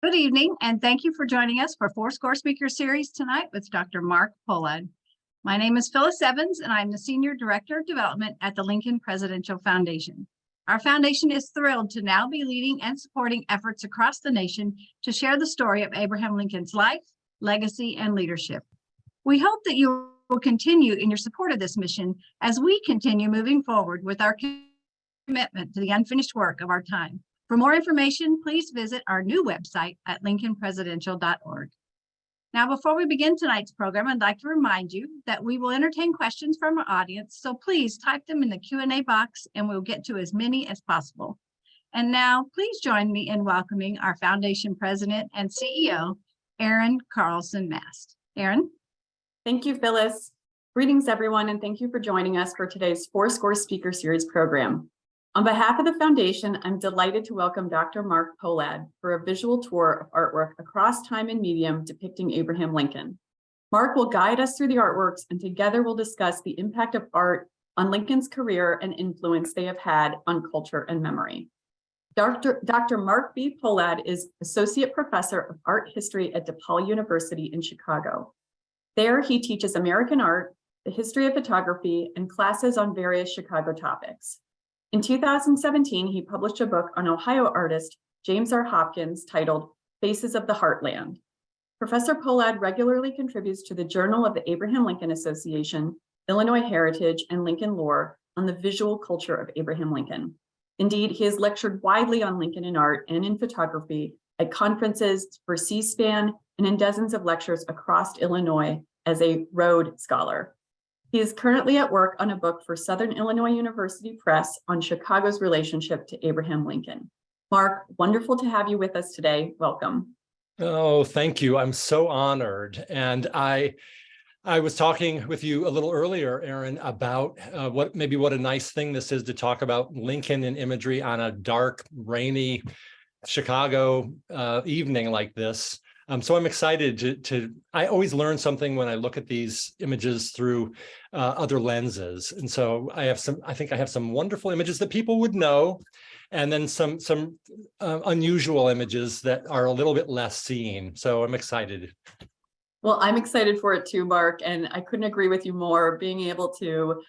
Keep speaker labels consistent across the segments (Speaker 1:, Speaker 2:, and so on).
Speaker 1: Good evening, and thank you for joining us for Fourscore Speaker Series tonight with Dr. Mark Pohlad. My name is Phyllis Evans, and I'm the Senior Director of Development at the Lincoln Presidential Foundation. Our foundation is thrilled to now be leading and supporting efforts across the nation to share the story of Abraham Lincoln's life, legacy, and leadership. We hope that you will continue in your support of this mission as we continue moving forward with our commitment to the unfinished work of our time. For more information, please visit our new website at lincolnpresidential.org. Now, before we begin tonight's program, I'd like to remind you that we will entertain questions from our audience, so please type them in the Q&A box and we'll get to as many as possible. And now, please join me in welcoming our Foundation President and CEO, Erin Carlson-Mast. Erin?
Speaker 2: Thank you, Phyllis. Greetings, everyone, and thank you for joining us for today's Fourscore Speaker Series program. On behalf of the Foundation, I'm delighted to welcome Dr. Mark Pohlad for a visual tour of artwork across time and medium depicting Abraham Lincoln. Mark will guide us through the artworks, and together we'll discuss the impact of art on Lincoln's career and influence they have had on culture and memory. Dr. Mark B. Pohlad is Associate Professor of Art History at DePaul University in Chicago. There, he teaches American art, the history of photography, and classes on various Chicago topics. In 2017, he published a book on Ohio artist James R. Hopkins titled Faces of the Heartland. Professor Pohlad regularly contributes to the Journal of the Abraham Lincoln Association, Illinois Heritage, and Lincoln Lore on the visual culture of Abraham Lincoln. Indeed, he has lectured widely on Lincoln in art and in photography at conferences for C-SPAN and in dozens of lectures across Illinois as a Rhodes Scholar. He is currently at work on a book for Southern Illinois University Press on Chicago's relationship to Abraham Lincoln. Mark, wonderful to have you with us today. Welcome.
Speaker 3: Oh, thank you. I'm so honored. And I was talking with you a little earlier, Erin, about what a nice thing this is to talk about Lincoln in imagery on a dark, rainy Chicago evening like this. So I'm excited I always learn something when I look at these images through other lenses. And so I think I have some wonderful images that people would know, and then some unusual images that are a little bit less seen. So I'm excited.
Speaker 2: Well, I'm excited for it too, Mark, and I couldn't agree with you more. Being able to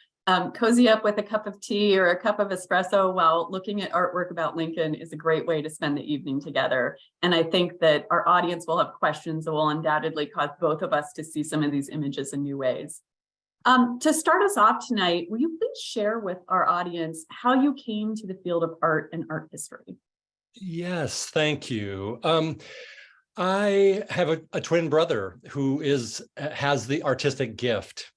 Speaker 2: cozy up with a cup of tea or a cup of espresso while looking at artwork about Lincoln is a great way to spend the evening together. And I think that our audience will have questions that will undoubtedly cause both of us to see some of these images in new ways. To start us off tonight, will you please share with our audience how you came to the field of art and art history?
Speaker 3: Yes, thank you. I have a twin brother who has the artistic gift.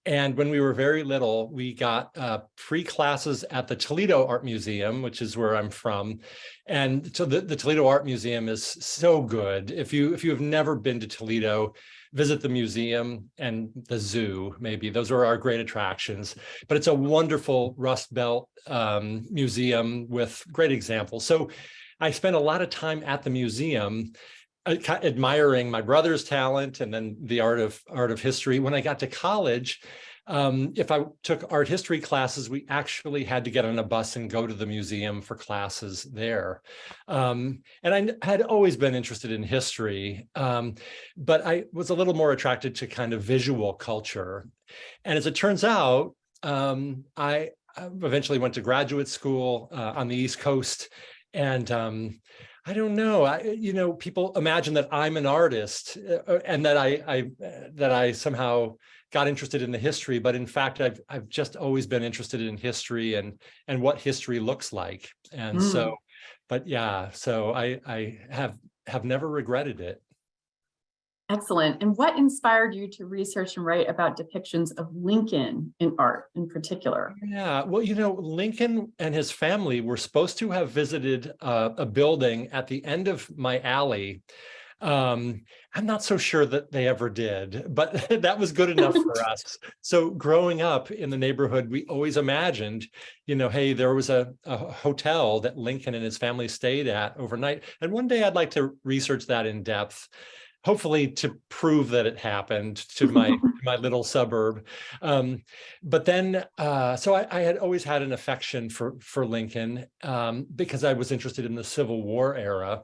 Speaker 3: And when we were very little, we got free classes at the Toledo Art Museum, which is where I'm from. And so the Toledo Art Museum is so good. If you have never been to Toledo, visit the museum and the zoo, maybe. Those are our great attractions. But it's a wonderful Rust Belt museum with great examples. So I spent a lot of time at the museum admiring my brother's talent and then the art of history. When I got to college, if I took art history classes, we actually had to get on a bus and go to the museum for classes there. And I had always been interested in history, but I was a little more attracted to kind of visual culture. And as it turns out, I eventually went to graduate school on the East Coast, and I don't know. People imagine that I'm an artist and that I somehow got interested in the history, but in fact, I've just always been interested in history and what history looks like. And so, but yeah, so I have never regretted it.
Speaker 2: Excellent. And what inspired you to research and write about depictions of Lincoln in art in particular?
Speaker 3: Yeah, well, Lincoln and his family were supposed to have visited a building at the end of my alley. I'm not so sure that they ever did, but that was good enough for us. So growing up in the neighborhood, we always imagined, hey, there was a hotel that Lincoln and his family stayed at overnight. And one day I'd like to research that in depth, hopefully to prove that it happened to my little suburb. But then, so I had always had an affection for Lincoln because I was interested in the Civil War era.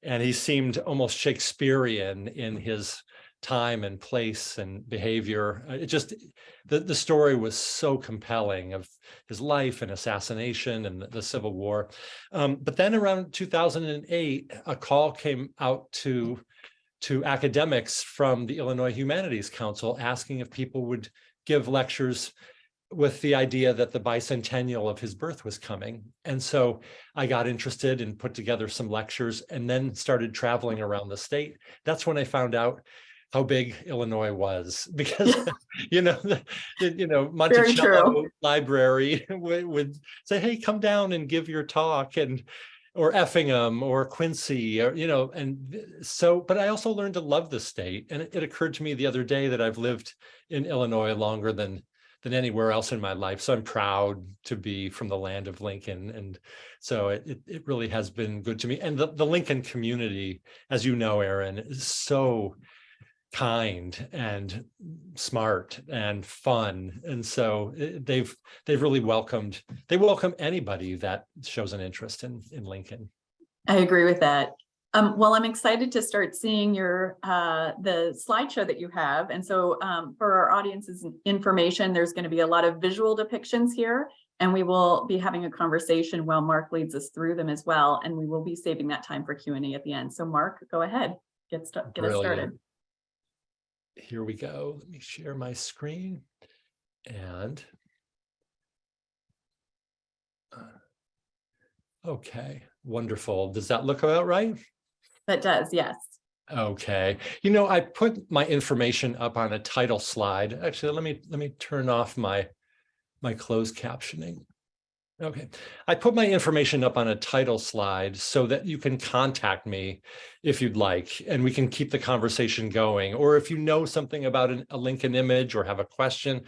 Speaker 3: and he seemed almost Shakespearean in his time and place and behavior. It just, the story was so compelling of his life and assassination and the Civil War. But then around 2008, a call came out to academics from the Illinois Humanities Council asking if people would give lectures with the idea that the bicentennial of his birth was coming. And so I got interested and put together some lectures and then started traveling around the state. That's when I found out how big Illinois was, because Monticello Library would say, "Hey, come down and give your talk," or Effingham or Quincy, or and so. But I also learned to love the state, and it occurred to me the other day that I've lived in Illinois longer than anywhere else in my life. So I'm proud to be from the land of Lincoln, and so it really has been good to me. And the Lincoln community, as you know, Aaron, is so kind and smart and fun, and so they've really welcome anybody that shows an interest in Lincoln.
Speaker 2: I agree with that. Well, I'm excited to start seeing your the slideshow that you have, and so for our audience's information, there's going to be a lot of visual depictions here, and we will be having a conversation while Mark leads us through them as well, and we will be saving that time for Q&A at the end. So Mark, go ahead, get us started.
Speaker 3: Here we go. Let me share my screen. And okay, wonderful. Does that look about right?
Speaker 2: That does, yes.
Speaker 3: Okay. I put my information up on a title slide. Actually, let me turn off my closed captioning. Okay, I put my information up on a title slide so that you can contact me if you'd like, and we can keep the conversation going. Or if you know something about a Lincoln image or have a question,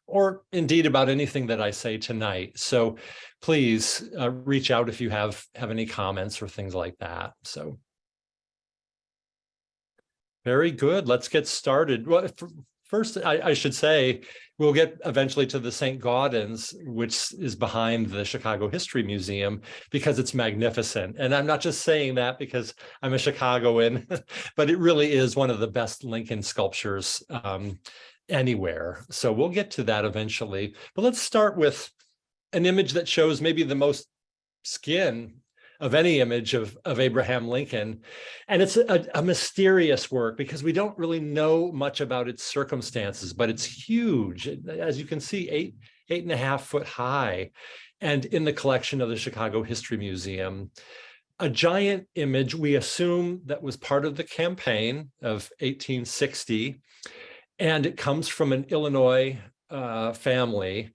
Speaker 3: or indeed about anything that I say tonight. So please reach out if you have any comments or things like that. So very good. Let's get started. Well, first, I should say, we'll get eventually to the St. Gaudens, which is behind the Chicago History Museum, because it's magnificent. And I'm not just saying that because I'm a Chicagoan, but it really is one of the best Lincoln sculptures anywhere. So we'll get to that eventually. But let's start with an image that shows maybe the most skin of any image of Abraham Lincoln. And it's a mysterious work because we don't really know much about its circumstances, but it's huge. As you can see, 8.5 foot high, and in the collection of the Chicago History Museum. A giant image, we assume, that was part of the campaign of 1860, and it comes from an Indiana family.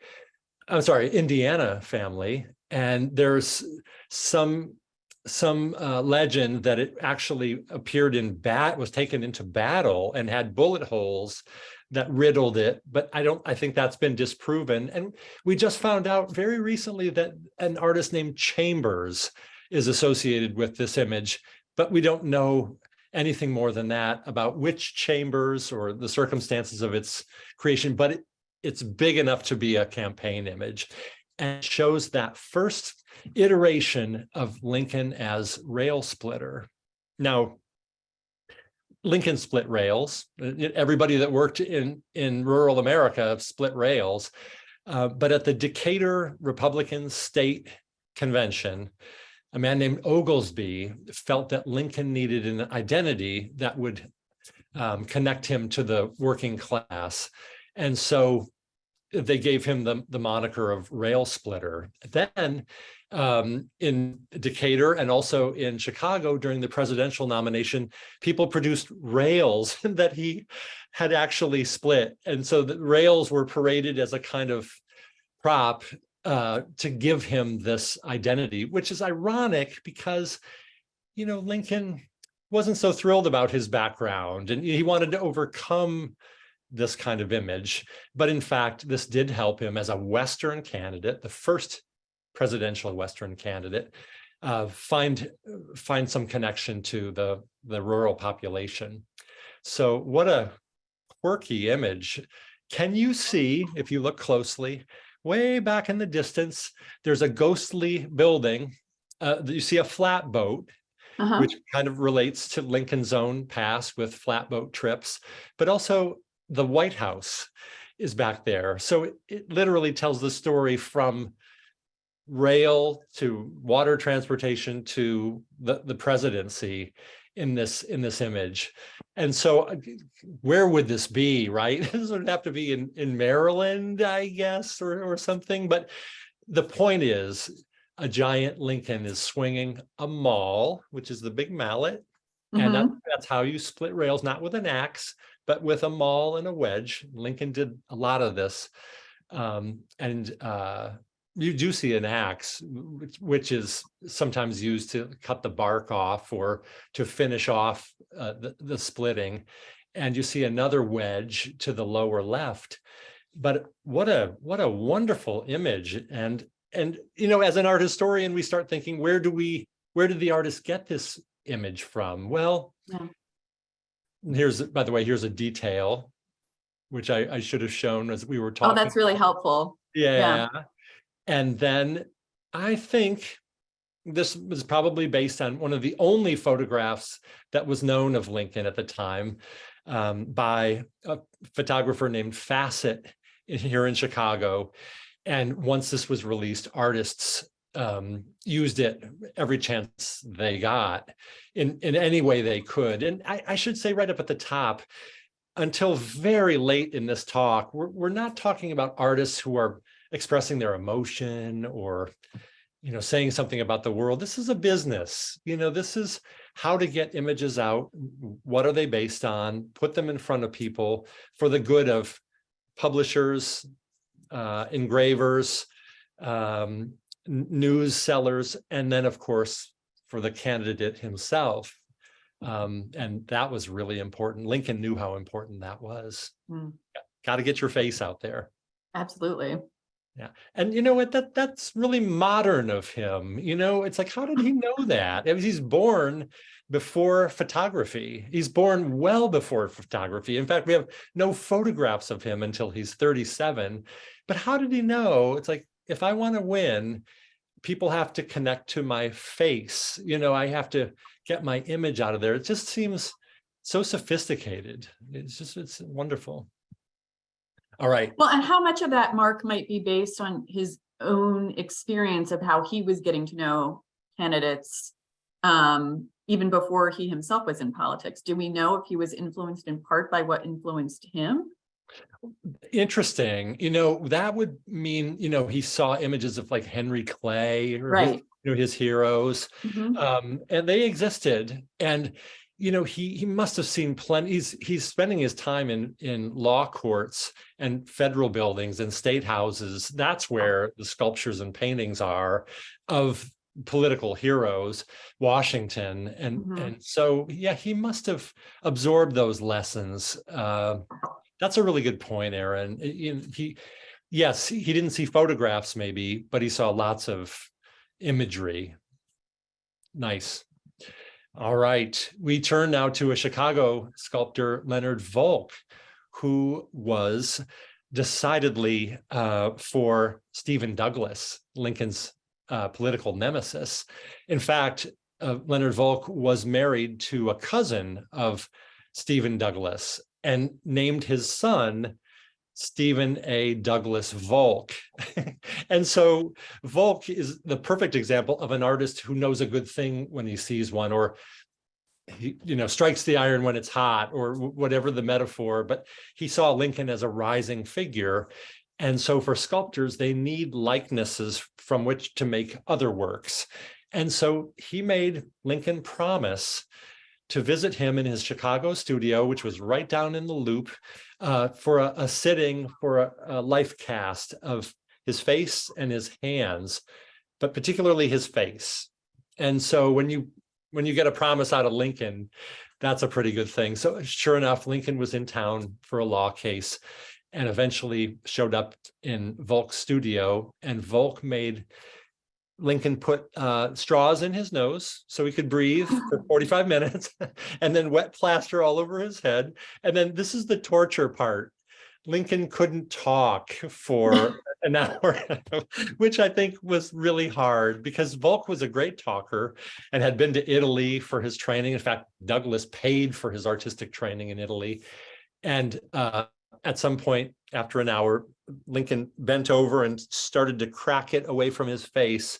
Speaker 3: And there's some legend that it actually appeared was taken into battle and had bullet holes that riddled it, but I think that's been disproven. And we just found out very recently that an artist named Chambers is associated with this image, but we don't know anything more than that about which Chambers or the circumstances of its creation, but it's big enough to be a campaign image, and shows that first iteration of Lincoln as rail splitter. Now, Lincoln split rails. Everybody that worked in rural America split rails. But at the Decatur Republican State Convention, a man named Oglesby felt that Lincoln needed an identity that would connect him to the working class. And so they gave him the moniker of rail splitter. Then in Decatur and also in Chicago during the presidential nomination, people produced rails that he had actually split. And so the rails were paraded as a kind of prop to give him this identity, which is ironic because, Lincoln wasn't so thrilled about his background and he wanted to overcome this kind of image. But in fact, this did help him as a Western candidate, the first presidential Western candidate, find some connection to the rural population. So what a quirky image. Can you see, if you look closely, way back in the distance, there's a ghostly building. You see a flatboat. which kind of relates to Lincoln's own past with flatboat trips, but also the White House is back there. So it literally tells the story from rail to water transportation to the presidency in this image. And so where would this be, right? This would have to be in Maryland, I guess, or something. But the point is, a giant Lincoln is swinging a maul, which is the big mallet. And that's how you split rails, not with an axe, but with a maul and a wedge. Lincoln did a lot of this. You do see an axe, which is sometimes used to cut the bark off or to finish off the splitting. And you see another wedge to the lower left. But what a wonderful image. And you know, as an art historian, we start thinking, where did the artist get this image from? Well, by the way, here's a detail, which I should have shown as we were talking.
Speaker 2: Oh, that's really helpful.
Speaker 3: Yeah. And then I think this was probably based on one of the only photographs that was known of Lincoln at the time by a photographer named Fassett here in Chicago. And once this was released, artists used it every chance they got in any way they could. And I should say right up at the top, until very late in this talk, we're not talking about artists who are expressing their emotion or, you know, saying something about the world. This is a business. You know, this is how to get images out. What are they based on? Put them in front of people for the good of publishers, engravers, news sellers, and then, of course, for the candidate himself. And that was really important. Lincoln knew how important that was. Got to get your face out there.
Speaker 2: Absolutely.
Speaker 3: Yeah. And you know what, that's really modern of him. You know, it's like, how did he know that? I mean, he's born before photography. He's born well before photography. In fact, we have no photographs of him until he's 37. But how did he know? It's like, if I want to win, people have to connect to my face. You know, I have to get my image out of there. It just seems so sophisticated. It's wonderful. All right.
Speaker 2: Well, and how much of that, Mark, might be based on his own experience of how he was getting to know candidates even before he himself was in politics? Do we know if he was influenced in part by what influenced him?
Speaker 3: Interesting. You know, that would mean, you know, he saw images of like Henry Clay or his heroes, and they existed. And you know, he must have seen plenty. He's spending his time in law courts and federal buildings and state houses. That's where the sculptures and paintings are of political heroes, Washington. And so, yeah, he must have absorbed those lessons. That's a really good point, Aaron. He didn't see photographs maybe, but he saw lots of imagery. Nice. All right, we turn now to a Chicago sculptor, Leonard Volk, who was decidedly for Stephen Douglas, Lincoln's political nemesis. In fact, Leonard Volk was married to a cousin of Stephen Douglas and named his son Stephen A. Douglas Volk. And so Volk is the perfect example of an artist who knows a good thing when he sees one, or he, you know, strikes the iron when it's hot, or whatever the metaphor. But he saw Lincoln as a rising figure. And so for sculptors, they need likenesses from which to make other works. And so he made Lincoln promise to visit him in his Chicago studio, which was right down in the Loop, for a sitting for a life cast of his face and his hands, but particularly his face. And so when you get a promise out of Lincoln, that's a pretty good thing. So sure enough, Lincoln was in town for a law case and eventually showed up in Volk's studio, and Volk made Lincoln put straws in his nose so he could breathe for 45 minutes, and then wet plaster all over his head. And then this is the torture part. Lincoln couldn't talk for an hour, which I think was really hard because Volk was a great talker and had been to Italy for his training. In fact, Douglas paid for his artistic training in Italy. And at some point after an hour, Lincoln bent over and started to crack it away from his face.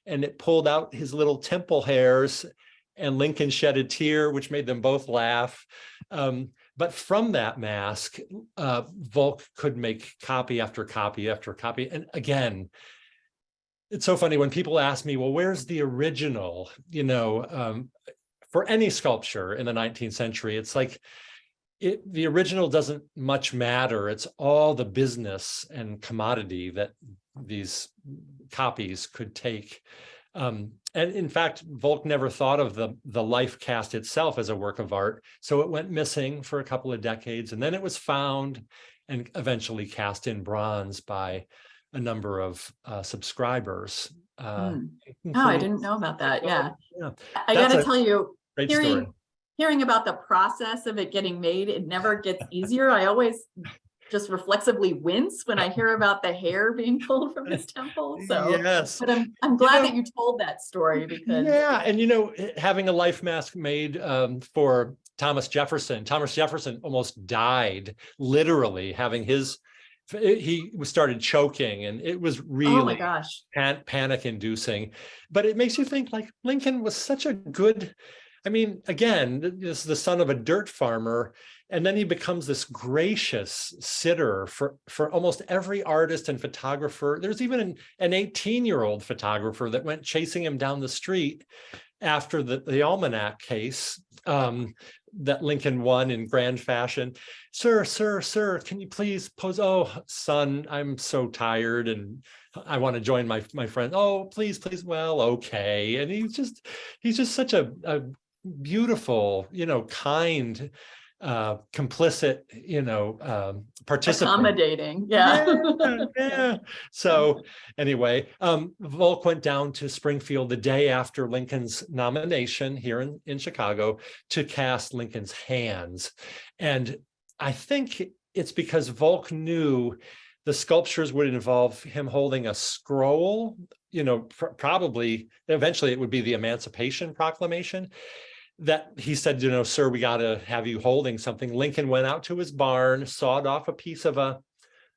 Speaker 3: And it pulled out his little temple hairs, and Lincoln shed a tear, which made them both laugh. But from that mask, Volk could make copy after copy after copy. And again, it's so funny when people ask me, well, where's the original, for any sculpture in the 19th century? It's like, the original doesn't much matter. It's all the business and commodity that these copies could take. And in fact, Volk never thought of the life cast itself as a work of art. So it went missing for a couple of decades, and then it was found and eventually cast in bronze by a number of subscribers.
Speaker 2: Oh, I didn't know about that. Yeah.
Speaker 3: Yeah.
Speaker 2: I got to tell you,
Speaker 3: Great story.
Speaker 2: Hearing about the process of it getting made, it never gets easier. I always just reflexively wince when I hear about the hair being pulled from his temple. So,
Speaker 3: yes,
Speaker 2: but I'm glad that you told that story because
Speaker 3: and having a life mask made for Thomas Jefferson almost died, literally having he started choking, and it was really,
Speaker 2: oh my gosh,
Speaker 3: panic inducing. But it makes you think, like, Lincoln was such a good, I mean, again, this is the son of a dirt farmer, and then he becomes this gracious sitter for almost every artist and photographer. There's even an 18-year-old photographer that went chasing him down the street after the almanac case that Lincoln won in grand fashion. Sir, can you please pose? Oh, son, I'm so tired and I want to join my friend. Oh, please. Well, okay. And he's just such a beautiful, kind, complicit, participant.
Speaker 2: Accommodating. Yeah.
Speaker 3: So anyway, Volk went down to Springfield the day after Lincoln's nomination here in Chicago to cast Lincoln's hands. And I think it's because Volk knew the sculptures would involve him holding a scroll, probably eventually it would be the Emancipation Proclamation, that he said, sir, we got to have you holding something. Lincoln went out to his barn, sawed off a piece of a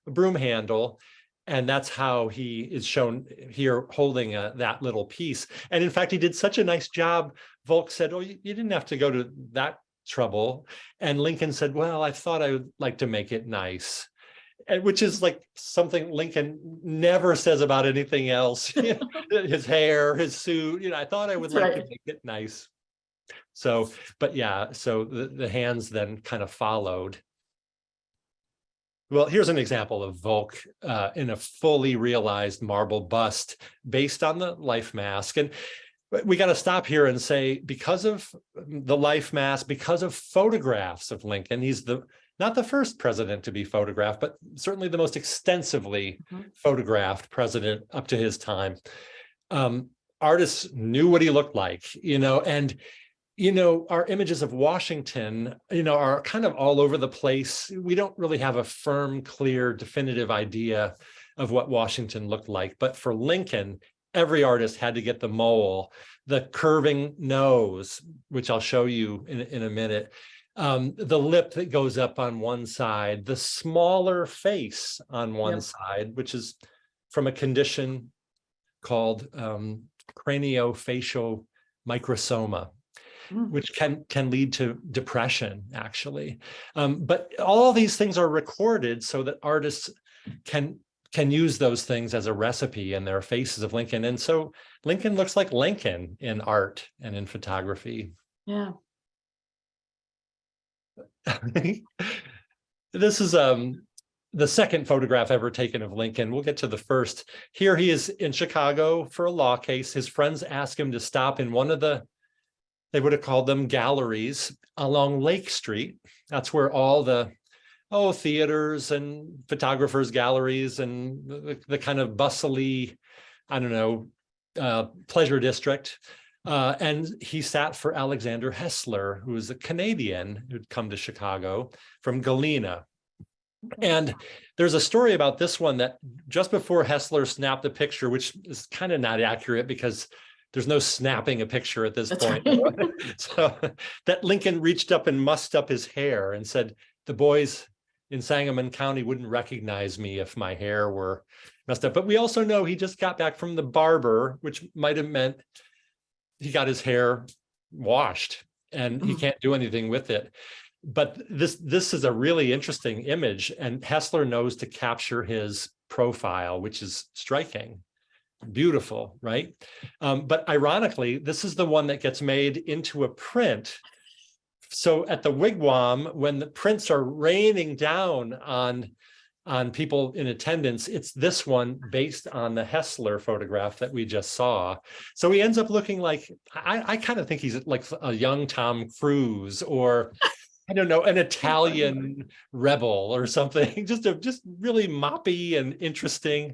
Speaker 3: broom handle, and that's how he is shown here holding that little piece. And in fact, he did such a nice job. Volk said, oh, you didn't have to go to that trouble. And Lincoln said, well, I thought I would like to make it nice. Which is like something Lincoln never says about anything else. His hair, his suit, I thought I would like to make it nice. So, but yeah, so the hands then kind of followed. Well, here's an example of Volk in a fully realized marble bust based on the life mask. And we got to stop here and say, because of the life mask, because of photographs of Lincoln, he's not the first president to be photographed, but certainly the most extensively photographed president up to his time. Artists knew what he looked like, and our images of Washington, are kind of all over the place. We don't really have a firm, clear, definitive idea of what Washington looked like. But for Lincoln, every artist had to get the mole, the curving nose, which I'll show you in a minute, the lip that goes up on one side, the smaller face on one side, which is from a condition called craniofacial microsoma, which can lead to depression, actually. But all these things are recorded so that artists can use those things as a recipe in their faces of Lincoln. And so Lincoln looks like Lincoln in art and in photography.
Speaker 2: Yeah.
Speaker 3: This is the second photograph ever taken of Lincoln. We'll get to the first. Here he is in Chicago for a law case. His friends ask him to stop in one of they would have called them galleries along Lake Street. That's where all the theaters and photographers' galleries and the kind of bustly, pleasure district. And he sat for Alexander Hessler, who was a Canadian who'd come to Chicago from Galena. And there's a story about this one that just before Hessler snapped the picture, which is kind of not accurate because there's no snapping a picture at this
Speaker 2: That's
Speaker 3: point.
Speaker 2: right.
Speaker 3: So that Lincoln reached up and mussed up his hair and said, the boys in Sangamon County wouldn't recognize me if my hair were messed up. But we also know he just got back from the barber, which might have meant he got his hair washed and he can't do anything with it. But this is a really interesting image, and Hessler knows to capture his profile, which is striking, beautiful, right? But ironically, this is the one that gets made into a print. So at the wigwam, when the prints are raining down on people in attendance, it's this one based on the Hessler photograph that we just saw. So he ends up looking like, I kind of think he's like a young Tom Cruise, or I don't know, an Italian rebel or something, just really moppy and interesting.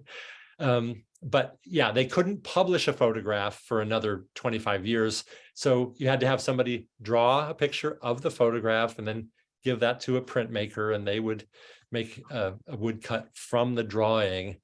Speaker 3: But yeah, they couldn't publish a photograph for another 25 years. So you had to have somebody draw a picture of the photograph and then give that to a printmaker, and they would make a woodcut from the drawing.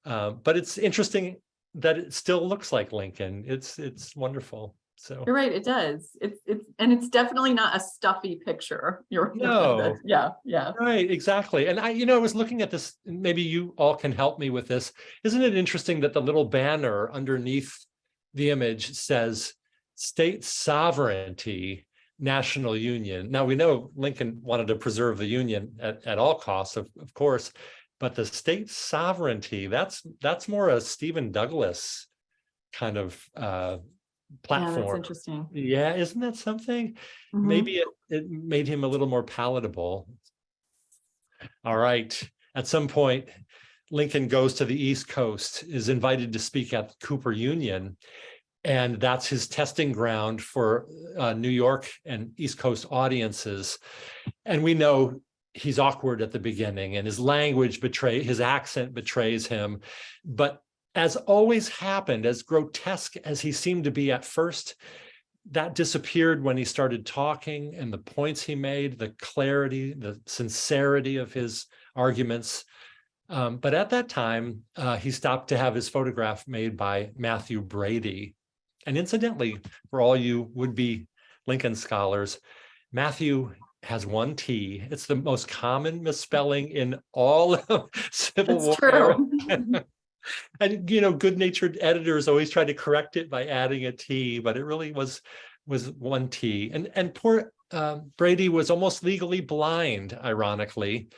Speaker 3: But it's interesting that it still looks like Lincoln. It's wonderful. So
Speaker 2: You're right, it does. It's definitely not a stuffy picture.
Speaker 3: No.
Speaker 2: Yeah.
Speaker 3: Right, exactly. And I was looking at this, maybe you all can help me with this. Isn't it interesting that the little banner underneath the image says state sovereignty, national union? Now we know Lincoln wanted to preserve the union at all costs, of course, but the state sovereignty, that's more a Stephen Douglas kind of platform.
Speaker 2: Yeah, that's interesting.
Speaker 3: Yeah, isn't that something? Maybe it made him a little more palatable. All right. At some point, Lincoln goes to the East Coast, is invited to speak at the Cooper Union, and that's his testing ground for New York and East Coast audiences. And we know he's awkward at the beginning, and his language his accent betrays him. But as always happened, as grotesque as he seemed to be at first, that disappeared when he started talking, and the points he made, the clarity, the sincerity of his arguments. But at that time, he stopped to have his photograph made by Matthew Brady. And incidentally, for all you would-be Lincoln scholars, Matthew has one T. It's the most common misspelling in all of Civil War.
Speaker 2: True.
Speaker 3: And good-natured editors always try to correct it by adding a T, but it really was one T. And poor Brady was almost legally blind, ironically,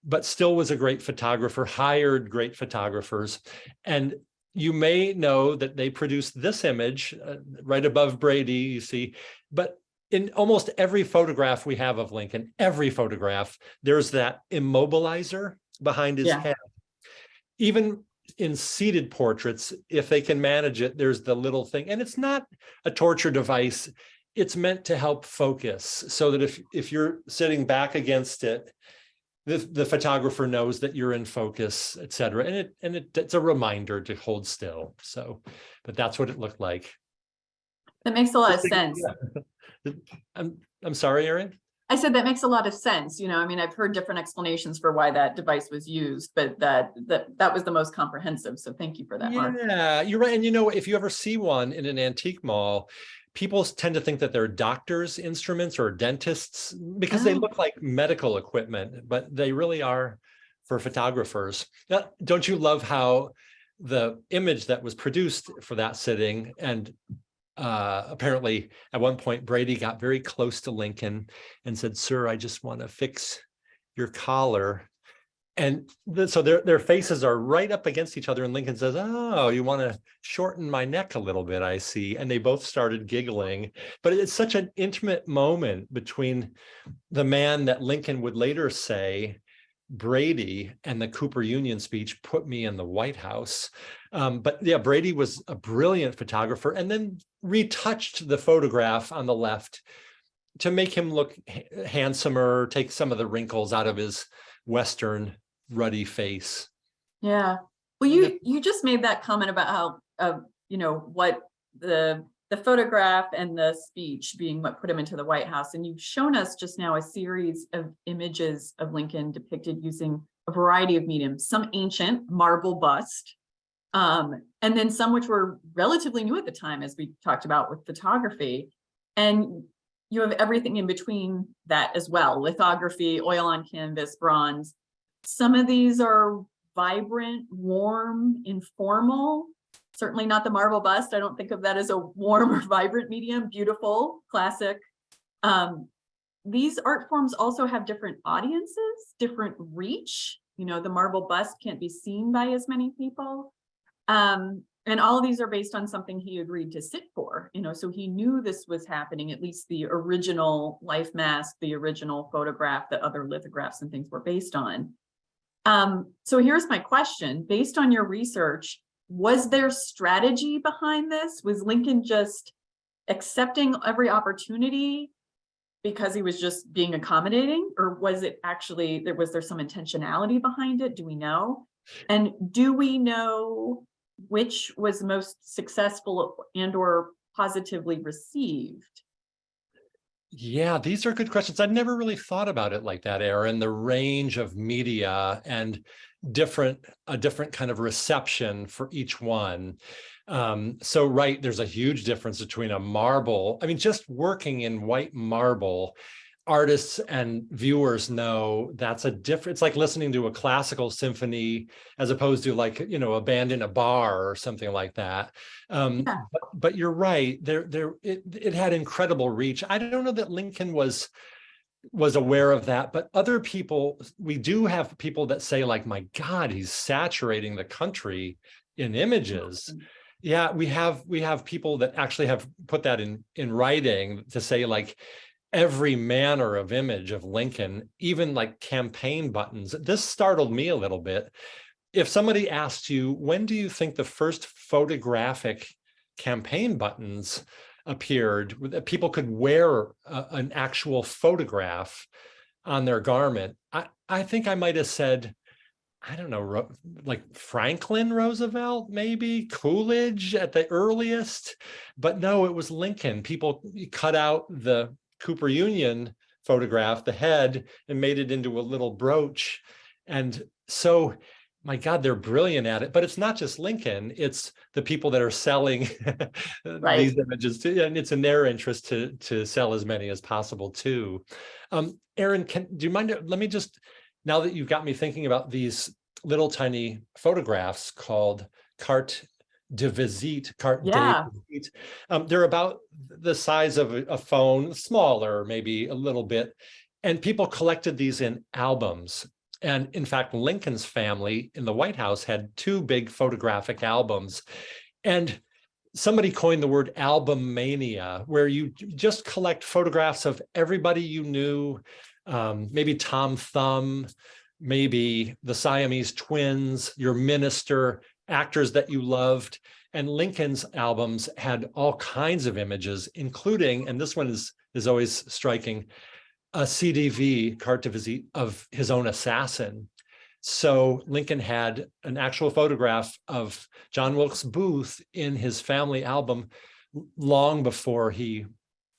Speaker 3: but still was a great photographer, hired great photographers. And you may know that they produced this image right above Brady, you see, but in almost every photograph we have of Lincoln, every photograph, there's that immobilizer behind his head. Even in seated portraits, if they can manage it, there's the little thing, and it's not a torture device. It's meant to help focus, so that if you're sitting back against it, the photographer knows that you're in focus, etc. And it's a reminder to hold still. So, but that's what it looked like.
Speaker 2: That makes a lot of sense.
Speaker 3: I'm sorry, Erin.
Speaker 2: I said that makes a lot of sense. I mean, I've heard different explanations for why that device was used, but that was the most comprehensive. So thank you for that, Mark.
Speaker 3: Yeah, you're right. And if you ever see one in an antique mall, people tend to think that they're doctors' instruments or dentists because they look like medical equipment, but they really are for photographers. Now, don't you love how the image that was produced for that sitting, and apparently at one point Brady got very close to Lincoln and said, "Sir, I just want to fix your collar." And so their faces are right up against each other, and Lincoln says, "Oh, you want to shorten my neck a little bit, I see." And they both started giggling. But it's such an intimate moment between the man that Lincoln would later say, Brady, and the Cooper Union speech put me in the White House. But yeah, Brady was a brilliant photographer, and then retouched the photograph on the left to make him look handsomer, take some of the wrinkles out of his Western ruddy face.
Speaker 2: Yeah. Well, you just made that comment about how, what the the photograph and the speech being what put him into the White House. And you've shown us just now a series of images of Lincoln depicted using a variety of mediums, some ancient marble bust, and then some which were relatively new at the time, as we talked about with photography. And you have everything in between that as well, lithography, oil on canvas, bronze. Some of these are vibrant, warm, informal. Certainly not the marble bust. I don't think of that as a warm or vibrant medium. Beautiful, classic. These art forms also have different audiences, different reach. You know, the marble bust can't be seen by as many people. And all of these are based on something he agreed to sit for, you know, so he knew this was happening, at least the original life mask, the original photograph that other lithographs and things were based on. So here's my question. Based on your research, was there strategy behind this? Was Lincoln just accepting every opportunity because he was just being accommodating, or was it actually, was there some intentionality behind it? Do we know? And do we know which was most successful and or positively received?
Speaker 3: Yeah, these are good questions. I'd never really thought about it like that, Erin, the range of media and a different kind of reception for each one. So right, there's a huge difference between a marble. I mean, just working in white marble, artists and viewers know that's a different, it's like listening to a classical symphony as opposed to, like, you know, a band in a bar or something like that. But you're right, it had incredible reach. I don't know that Lincoln was aware of that, but other people, we do have people that say, like, my God, he's saturating the country in images. Yeah, we have people that actually have put that in writing to say, like, every manner of image of Lincoln, even like campaign buttons. This startled me a little bit. If somebody asked you, when do you think the first photographic campaign buttons appeared, that people could wear an actual photograph on their garment, I think I might have said, I don't know, like Franklin Roosevelt, maybe Coolidge at the earliest, but no, it was Lincoln. People cut out the Cooper Union photograph, the head, and made it into a little brooch. And so, my God, they're brilliant at it. But it's not just Lincoln, it's the people that are selling these images too, and it's in their interest to sell as many as possible too. Erin, do you mind, let me just, now that you've got me thinking about these little tiny photographs called carte de visite, they're about the size of a phone, smaller maybe a little bit, and people collected these in albums. And in fact, Lincoln's family in the White House had 2 big photographic albums. And somebody coined the word album mania, where you just collect photographs of everybody you knew, maybe Tom Thumb, maybe the Siamese twins, your minister, actors that you loved. And Lincoln's albums had all kinds of images, including, and this one is always striking, a CDV, carte de visite, of his own assassin. So Lincoln had an actual photograph of John Wilkes Booth in his family album long before he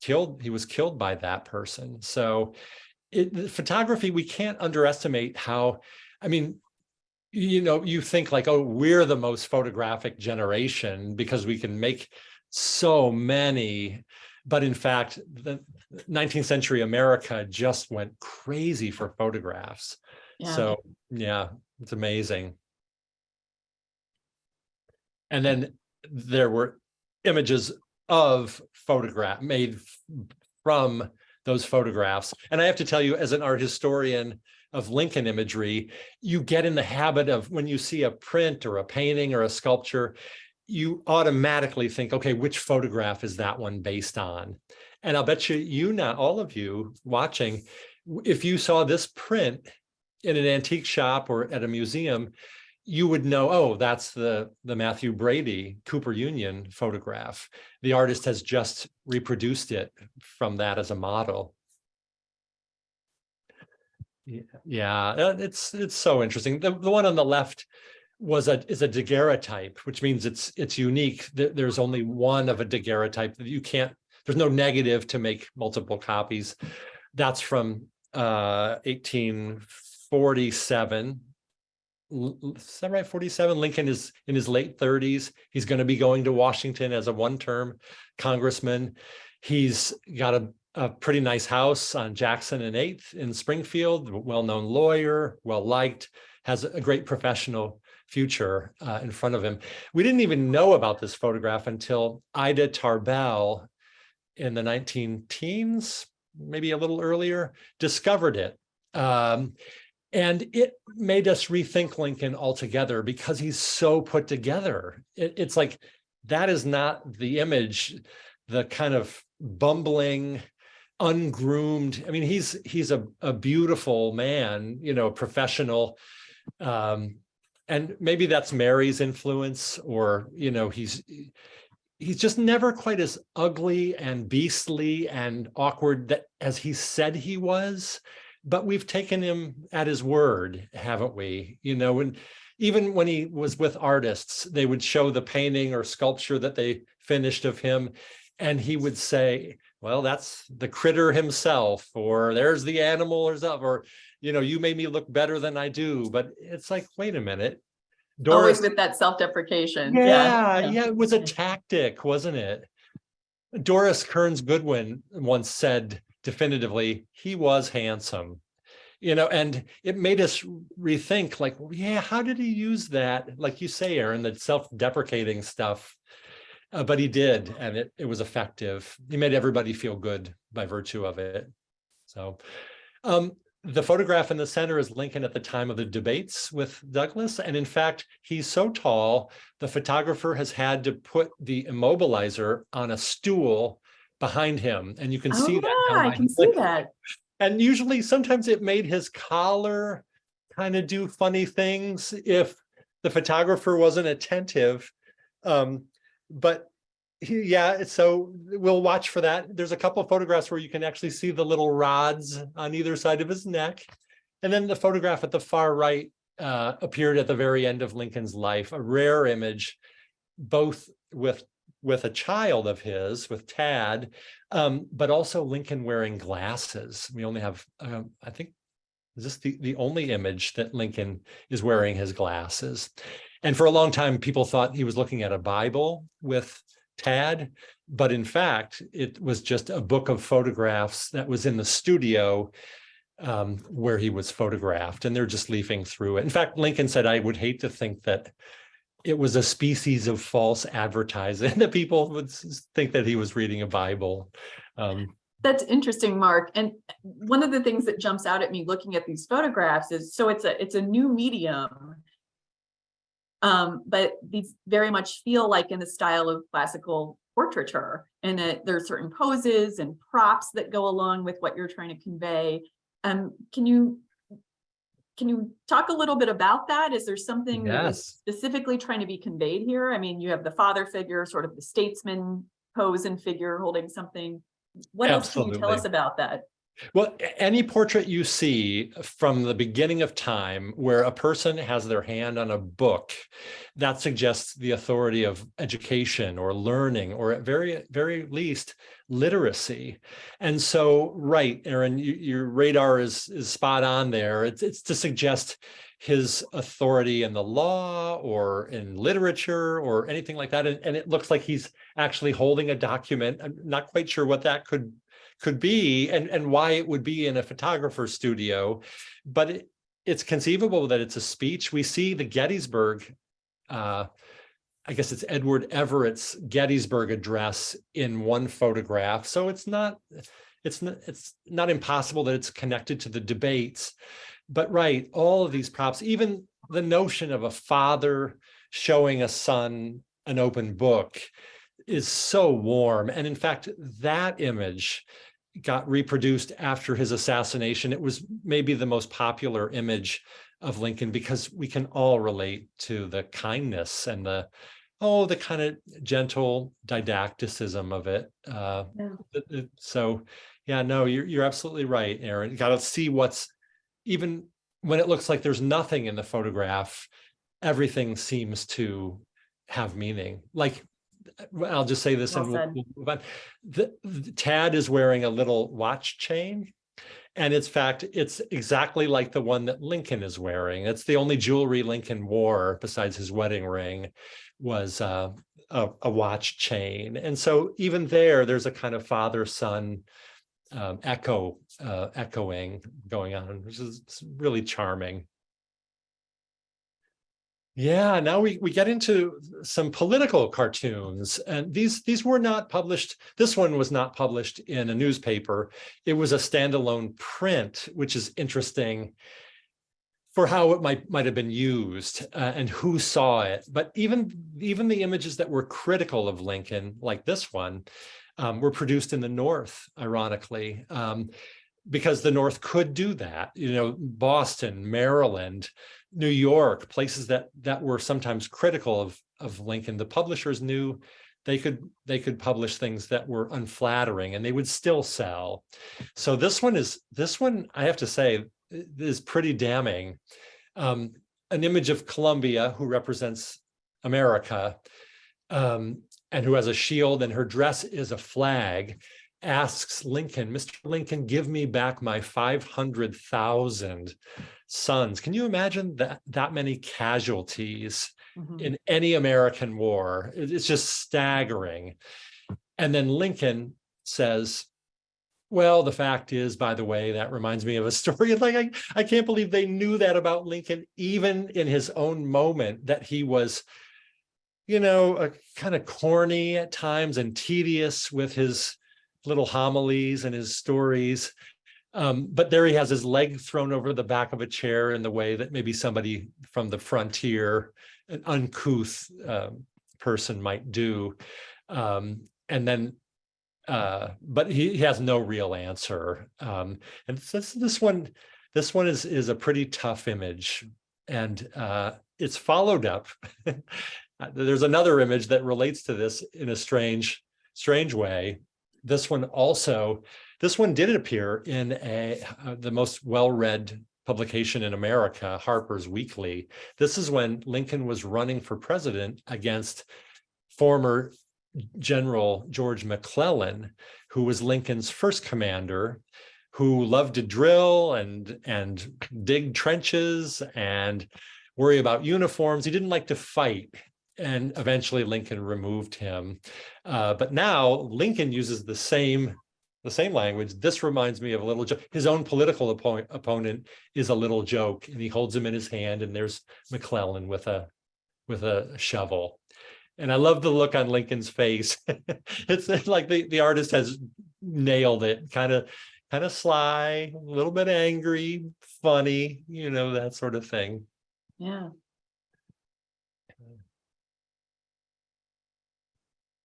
Speaker 3: was killed by that person. So photography, we can't underestimate how, I mean, you know, you think like, oh, we're the most photographic generation because we can make so many. But in fact, the 19th century America just went crazy for photographs. Yeah. So yeah, it's amazing. And then there were images of photograph made from those photographs. And I have to tell you, as an art historian of Lincoln imagery, you get in the habit of, when you see a print or a painting or a sculpture, you automatically think, okay, which photograph is that one based on? And I'll bet you now, all of you watching, if you saw this print in an antique shop or at a museum, you would know, oh, that's the Matthew Brady Cooper Union photograph. The artist has just reproduced it from that as a model. Yeah, it's so interesting. The one on the left is a daguerreotype, which means it's unique. There's only one of a daguerreotype that you can't. There's no negative to make multiple copies. That's from 1847. Is that right? 47. Lincoln is in his late 30s. He's going to be going to Washington as a one-term congressman. He's got a pretty nice house on Jackson and 8th in Springfield, well-known lawyer, well-liked, has a great professional future in front of him. We didn't even know about this photograph until Ida Tarbell in the 19-teens, maybe a little earlier, discovered it. And it made us rethink Lincoln altogether because he's so put together. It's like, that is not the image, the kind of bumbling, ungroomed. I mean, he's a beautiful man, professional. And maybe that's Mary's influence, or, he's just never quite as ugly and beastly and awkward as he said he was. But we've taken him at his word, haven't we? And even when he was with artists, they would show the painting or sculpture that they finished of him, and he would say, well, that's the critter himself, or there's the animal or something, or, you made me look better than I do. But it's like, wait a minute. Doris,
Speaker 2: always with that self-deprecation.
Speaker 3: Yeah, it was a tactic, wasn't it? Doris Kearns Goodwin once said definitively, he was handsome, and it made us rethink, like, how did he use that? Like you say, Aaron, the self-deprecating stuff. But he did, and it was effective. He made everybody feel good by virtue of it. So the photograph in the center is Lincoln at the time of the debates with Douglas. And in fact, he's so tall, the photographer has had to put the immobilizer on a stool behind him. And you can see that.
Speaker 2: I can see that.
Speaker 3: And usually, sometimes it made his collar kind of do funny things if the photographer wasn't attentive. But so we'll watch for that. There's a couple of photographs where you can actually see the little rods on either side of his neck. And then the photograph at the far right appeared at the very end of Lincoln's life, a rare image, both with a child of his, with Tad, but also Lincoln wearing glasses. We only have, I think, is this the only image that Lincoln is wearing his glasses? And for a long time, people thought he was looking at a Bible with Tad, but in fact, it was just a book of photographs that was in the studio where he was photographed, and they're just leafing through it. In fact, Lincoln said, I would hate to think that it was a species of false advertising, that people would think that he was reading a Bible.
Speaker 2: That's interesting, Mark. And one of the things that jumps out at me looking at these photographs is, so it's a new medium, but these very much feel like in the style of classical portraiture, and that there are certain poses and props that go along with what you're trying to convey. Can you talk a little bit about that? Is there something that is specifically trying to be conveyed here? I mean, you have the father figure, sort of the statesman pose and figure holding something. What else can you tell us about that?
Speaker 3: Well, any portrait you see from the beginning of time where a person has their hand on a book, that suggests the authority of education or learning, or at very, very least, literacy. And so, right, Aaron, your radar is spot on there. It's to suggest his authority in the law or in literature or anything like that. And it looks like he's actually holding a document. I'm not quite sure what that could be and why it would be in a photographer's studio, but it's conceivable that it's a speech. We see the Gettysburg, I guess it's Edward Everett's Gettysburg address in one photograph. So it's not impossible that it's connected to the debates. But right, all of these props, even the notion of a father showing a son an open book, is so warm. And in fact, that image got reproduced after his assassination. It was maybe the most popular image of Lincoln because we can all relate to the kindness and the kind of gentle didacticism of it. So yeah, no, you're absolutely right, Aaron. You got to see what's, even when it looks like there's nothing in the photograph, everything seems to have meaning. Like, I'll just say this
Speaker 2: Well
Speaker 3: and
Speaker 2: said.
Speaker 3: we'll move on. The Tad is wearing a little watch chain. And in fact, it's exactly like the one that Lincoln is wearing. It's the only jewelry Lincoln wore besides his wedding ring was a watch chain. And so even there's a kind of father-son echoing going on, which is really charming. Yeah, now we get into some political cartoons, and these were not published. This one was not published in a newspaper. It was a standalone print, which is interesting for how it might have been used and who saw it. But even the images that were critical of Lincoln, like this one, were produced in the North, ironically, because the North could do that. You know, Boston, Maryland, New York, places that were sometimes critical of Lincoln. The publishers knew they could publish things that were unflattering, and they would still sell. So this one, I have to say, is pretty damning. An image of Columbia, who represents America, and who has a shield, and her dress is a flag, asks Lincoln, "Mr. Lincoln, give me back my 500,000 sons." Can you imagine that many casualties in any American war? It's just staggering. And then Lincoln says, "Well, the fact is, by the way, that reminds me of a story." Like, I can't believe they knew that about Lincoln, even in his own moment, that he was, you know, kind of corny at times and tedious with his little homilies and his stories. But there he has his leg thrown over the back of a chair in the way that maybe somebody from the frontier, an uncouth person, might do. And then, but he has no real answer. And this one is a pretty tough image, and it's followed up. There's another image that relates to this in a strange way. This one did appear in the most well-read publication in America, Harper's Weekly. This is when Lincoln was running for president against former General George McClellan, who was Lincoln's first commander, who loved to drill and dig trenches and worry about uniforms. He didn't like to fight. And eventually Lincoln removed him. But now Lincoln uses the same language. This reminds me of a little joke. His own political opponent is a little joke, and he holds him in his hand, and there's McClellan with a shovel. And I love the look on Lincoln's face. It's like the artist has nailed it. Kind of sly, a little bit angry, funny, you know, that sort of thing.
Speaker 2: Yeah.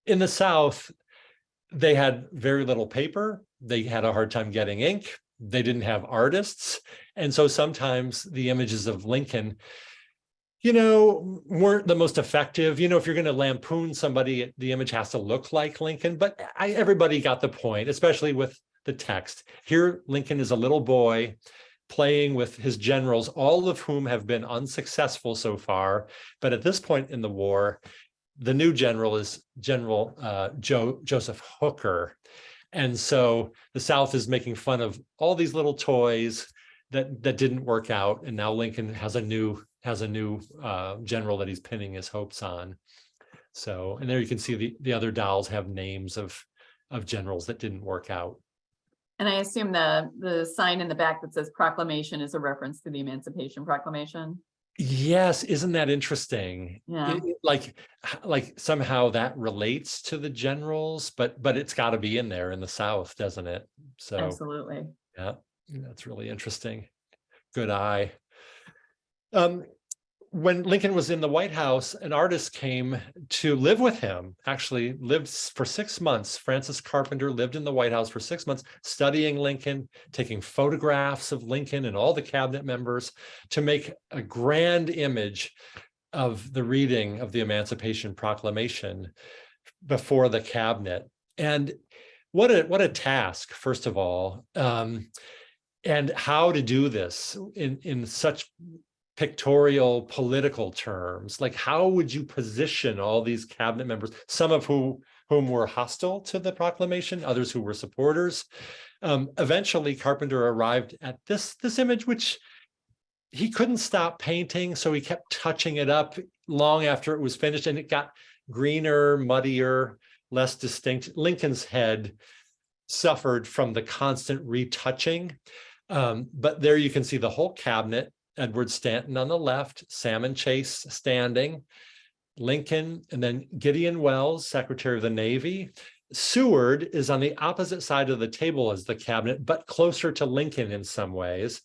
Speaker 3: In the South, they had very little paper. They had a hard time getting ink. They didn't have artists. And so sometimes the images of Lincoln, you know, weren't the most effective. You know, if you're going to lampoon somebody, the image has to look like Lincoln. But everybody got the point, especially with the text. Here, Lincoln is a little boy playing with his generals, all of whom have been unsuccessful so far. But at this point in the war, the new general is General Joseph Hooker. And so the South is making fun of all these little toys that didn't work out. And now Lincoln has a new general that he's pinning his hopes on. So, and there you can see the other dolls have names of generals that didn't work out.
Speaker 2: And I assume the sign in the back that says proclamation is a reference to the Emancipation Proclamation.
Speaker 3: Yes, isn't that interesting?
Speaker 2: Yeah.
Speaker 3: Like somehow that relates to the generals, but it's got to be in there in the South, doesn't it? So
Speaker 2: Absolutely.
Speaker 3: yeah, that's really interesting. Good eye. When Lincoln was in the White House, an artist came to live with him, actually lived for 6 months. Francis Carpenter lived in the White House for 6 months, studying Lincoln, taking photographs of Lincoln and all the cabinet members to make a grand image of the reading of the Emancipation Proclamation before the cabinet. And what a task, first of all, and how to do this in such pictorial political terms. Like, how would you position all these cabinet members, some of whom were hostile to the proclamation, others who were supporters? Eventually, Carpenter arrived at this image, which he couldn't stop painting, so he kept touching it up long after it was finished, and it got greener, muddier, less distinct. Lincoln's head suffered from the constant retouching, but there you can see the whole cabinet. Edward Stanton on the left, Salmon Chase standing, Lincoln, and then Gideon Welles, Secretary of the Navy. Seward is on the opposite side of the table as the cabinet, but closer to Lincoln in some ways.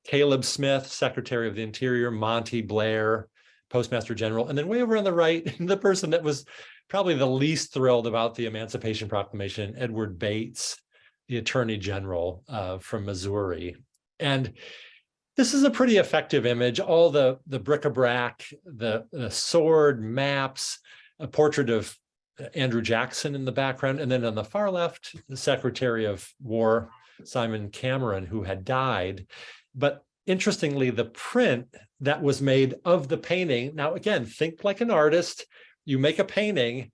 Speaker 3: Caleb Smith, Secretary of the Interior, Monty Blair, Postmaster General, and then way over on the right, the person that was probably the least thrilled about the Emancipation Proclamation, Edward Bates, the Attorney General from Missouri. And this is a pretty effective image. All the bric-a-brac, the sword, maps, a portrait of Andrew Jackson in the background. And then on the far left, the Secretary of War, Simon Cameron, who had died. But interestingly, the print that was made of the painting, now again, think like an artist. You make a painting,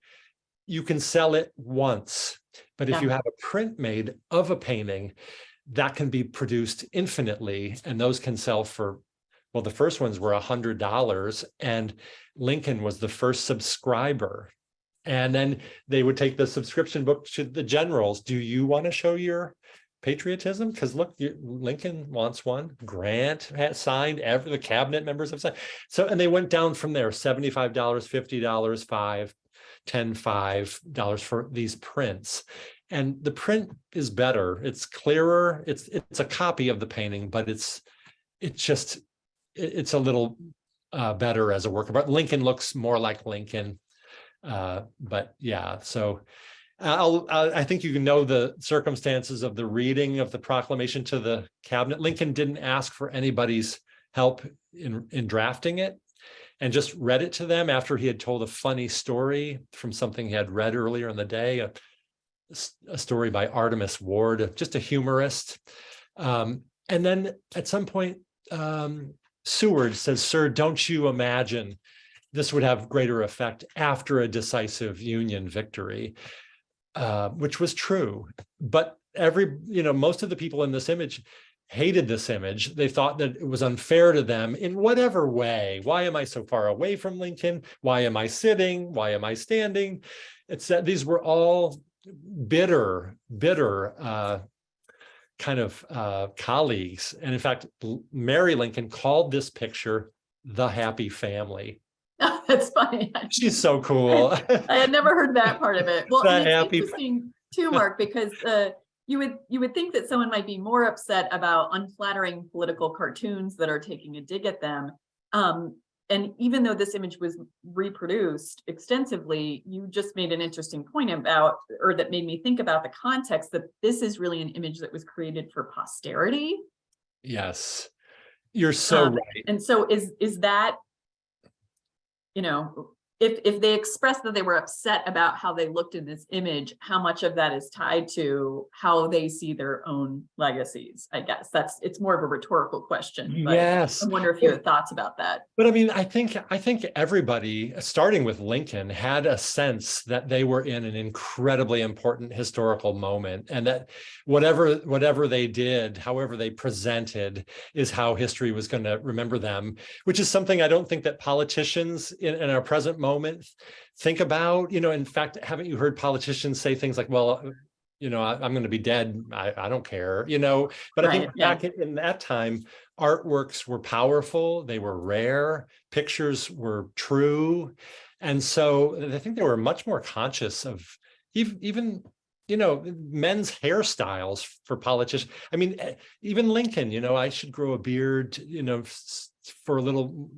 Speaker 3: you can sell it once. But if you have a print made of a painting, that can be produced infinitely, and those can sell for, well, the first ones were $100, and Lincoln was the first subscriber. And then they would take the subscription book to the generals. Do you want to show your patriotism? Because look, Lincoln wants one. Grant had signed, the cabinet members have signed. So, and they went down from there, $75, $50, $5, $10, $5 for these prints. And the print is better. It's clearer. It's a copy of the painting, but it's a little better as a work of art. Lincoln looks more like Lincoln, but yeah. So I think you know the circumstances of the reading of the proclamation to the cabinet. Lincoln didn't ask for anybody's help in drafting it, and just read it to them after he had told a funny story from something he had read earlier in the day. A story by Artemus Ward, just a humorist. And then at some point, Seward says, "Sir, don't you imagine this would have greater effect after a decisive Union victory?" Which was true. But most of the people in this image hated this image. They thought that it was unfair to them in whatever way. Why am I so far away from Lincoln? Why am I sitting? Why am I standing? It's that these were all bitter kind of colleagues. And in fact, Mary Lincoln called this picture the happy family.
Speaker 2: That's funny.
Speaker 3: She's so cool.
Speaker 2: I had never heard that part of it. Well, and it's
Speaker 3: interesting
Speaker 2: too, Mark, because you would think that someone might be more upset about unflattering political cartoons that are taking a dig at them. And even though this image was reproduced extensively, you just made an interesting point about, or that made me think about the context, that this is really an image that was created for posterity.
Speaker 3: Yes, you're so right.
Speaker 2: And so is that, if they expressed that they were upset about how they looked in this image, how much of that is tied to how they see their own legacies? I guess it's more of a rhetorical question. But
Speaker 3: yes,
Speaker 2: I wonder if you have thoughts about that.
Speaker 3: But I mean, I think everybody, starting with Lincoln, had a sense that they were in an incredibly important historical moment, and that whatever they did, however they presented, is how history was going to remember them, which is something I don't think that politicians in our present moment think about. In fact, haven't you heard politicians say things like, well, I'm going to be dead, I don't care, but I think back in that time, artworks were powerful, they were rare, pictures were true. And so I think they were much more conscious of even men's hairstyles for politicians. I mean, even Lincoln, I should grow a beard, for a little,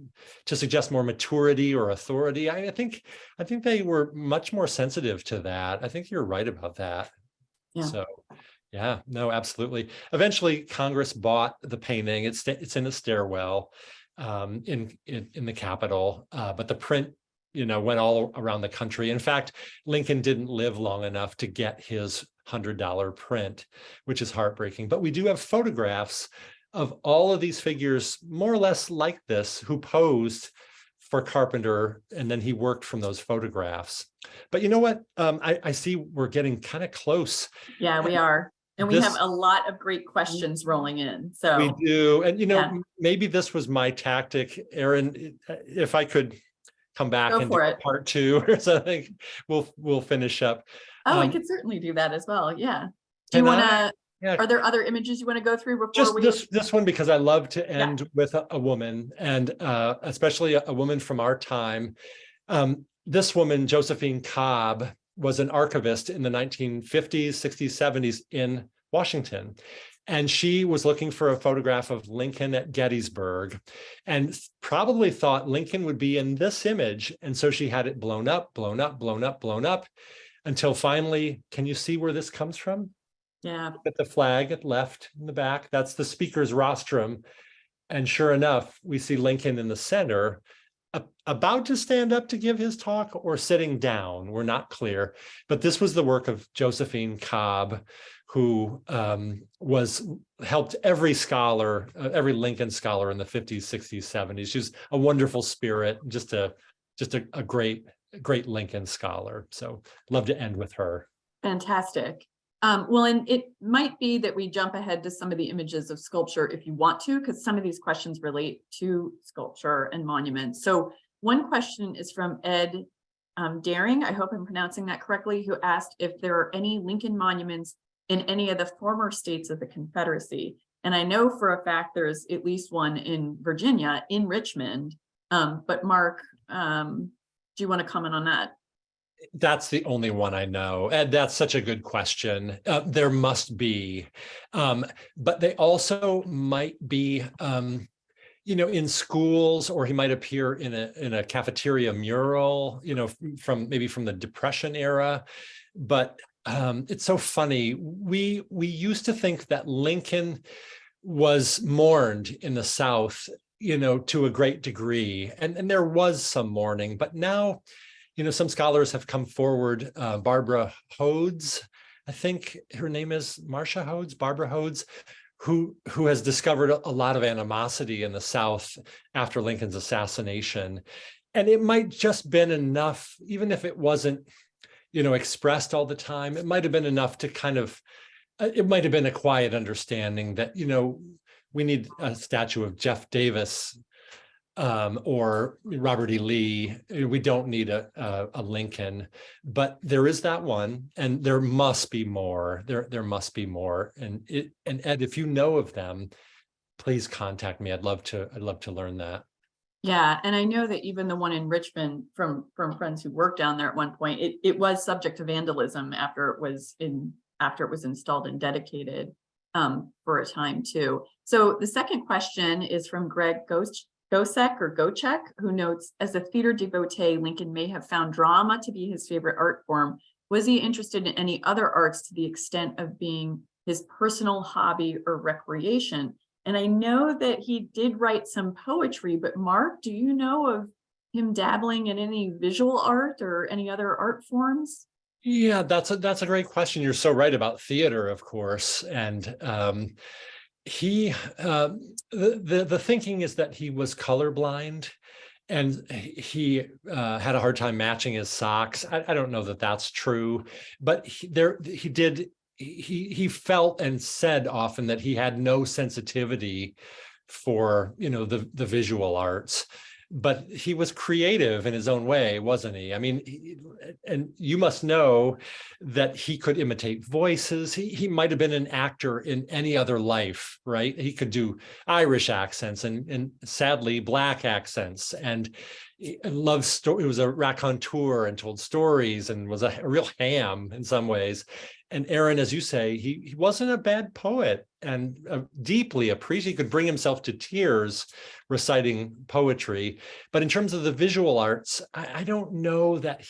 Speaker 3: to suggest more maturity or authority. I think they were much more sensitive to that. I think you're right about that. Yeah. So, yeah, no, absolutely. Eventually, Congress bought the painting. It's in a stairwell in the Capitol, but the print, went all around the country. In fact, Lincoln didn't live long enough to get his $100 print, which is heartbreaking. But we do have photographs of all of these figures, more or less like this, who posed for Carpenter, and then he worked from those photographs. But you know what? I see we're getting kind of close.
Speaker 2: Yeah, we are. And we have
Speaker 3: This-
Speaker 2: a lot of great questions rolling in. So
Speaker 3: We do. And,
Speaker 2: Yeah.
Speaker 3: maybe this was my tactic, Erin, if I could come back
Speaker 2: Go
Speaker 3: and
Speaker 2: for
Speaker 3: do
Speaker 2: it.
Speaker 3: part 2 or something, we'll finish up.
Speaker 2: Oh, we could certainly do that as well. Yeah. Do
Speaker 3: Can
Speaker 2: you want
Speaker 3: I?
Speaker 2: to,
Speaker 3: Yeah.
Speaker 2: are there other images you want to go through before
Speaker 3: Just
Speaker 2: we?
Speaker 3: this one, because I love to end with a woman, and especially a woman from our time. This woman, Josephine Cobb, was an archivist in the 1950s, 60s, 70s in Washington. And she was looking for a photograph of Lincoln at Gettysburg, and probably thought Lincoln would be in this image. And so she had it blown up, blown up, blown up, blown up, until finally, can you see where this comes from?
Speaker 2: Yeah.
Speaker 3: At the flag at left in the back, that's the speaker's rostrum. And sure enough, we see Lincoln in the center, about to stand up to give his talk or sitting down. We're not clear, but this was the work of Josephine Cobb, who helped every scholar, every Lincoln scholar in the 50s, 60s, 70s. She's a wonderful spirit, just a great Lincoln scholar. So love to end with her.
Speaker 2: Fantastic. Well, and it might be that we jump ahead to some of the images of sculpture if you want to, because some of these questions relate to sculpture and monuments. So one question is from Ed Daring, I hope I'm pronouncing that correctly, who asked if there are any Lincoln monuments in any of the former states of the Confederacy. And I know for a fact there's at least one in Virginia, in Richmond. But Mark, do you want to comment on that?
Speaker 3: That's the only one I know. And that's such a good question. There must be, but they also might be, in schools, or he might appear in a cafeteria mural, from the Depression era. But it's so funny. We used to think that Lincoln was mourned in the South, to a great degree, and there was some mourning, but now, some scholars have come forward. Barbara Hodes, I think her name is Marcia Hodes, Barbara Hodes, who has discovered a lot of animosity in the South after Lincoln's assassination. And it might just been enough, even if it wasn't, expressed all the time, it might have been enough to it might have been a quiet understanding that, we need a statue of Jeff Davis, or Robert E. Lee. We don't need a Lincoln, but there is that one, and there must be more. There must be more. And Ed, if you know of them, please contact me. I'd love to learn that.
Speaker 2: Yeah, and I know that even the one in Richmond, from friends who worked down there at one point, it was subject to vandalism after it was installed and dedicated for a time too. So the second question is from Greg Gocek, who notes, as a theater devotee, Lincoln may have found drama to be his favorite art form. Was he interested in any other arts to the extent of being his personal hobby or recreation? And I know that he did write some poetry, but Mark, do you know of him dabbling in any visual art or any other art forms?
Speaker 3: Yeah, that's a great question. You're so right about theater, of course. And the thinking is that he was colorblind, and he had a hard time matching his socks. I don't know that that's true, but he felt and said often that he had no sensitivity for, the visual arts, but he was creative in his own way, wasn't he? I mean, and you must know that he could imitate voices. He might have been an actor in any other life, right? He could do Irish accents and sadly Black accents, and loved story. He was a raconteur and told stories, and was a real ham in some ways. And Erin, as you say, he wasn't a bad poet, and deeply appreciated. He could bring himself to tears reciting poetry. But in terms of the visual arts, I don't know that